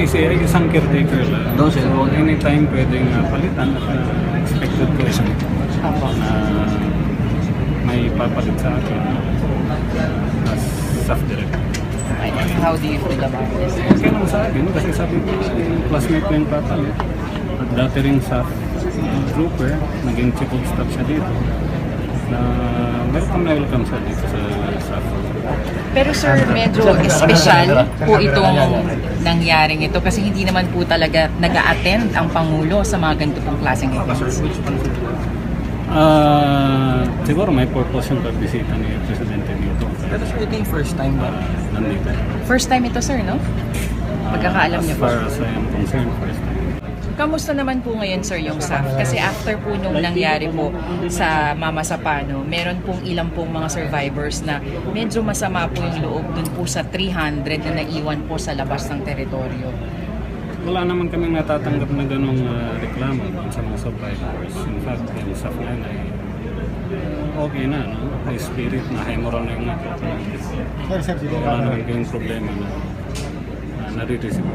isang caretaker lang. No, cellphone. Anytime pwedeng palitan at expected ko na may papalit sa akin as staff director. And how do you feel about this? Okay lang sa akin kasi sabi ko yung classmate ko yung papalit. At dati rin sa trooper, naging chief of staff siya dito. Na welcome siya dito sa staff. Pero sir, medyo espesyal po itong nangyaring ito kasi hindi naman po talaga nag-a-attend ang Pangulo sa mga ganito pong klaseng events. Siguro may purpose yung pagbisita ni Presidente dito. Pero sir, ito yung first time ba? Nandito. First time ito sir, no? Pagkakaalam niyo As po. far as I am concerned, first time. Kamusta naman po ngayon sir yung staff? Kasi after po nung nangyari po sa Mama Sapano, meron pong ilang pong mga survivors na medyo masama po yung loob dun po sa 300 na naiwan po sa labas ng teritoryo. Wala naman kaming natatanggap na ganong reklamo sa mga survivors. In fact, yung staff na yun ay okay na, no? High spirit na, high moral na yung natin. Wala naman kayong problema na nare-receive.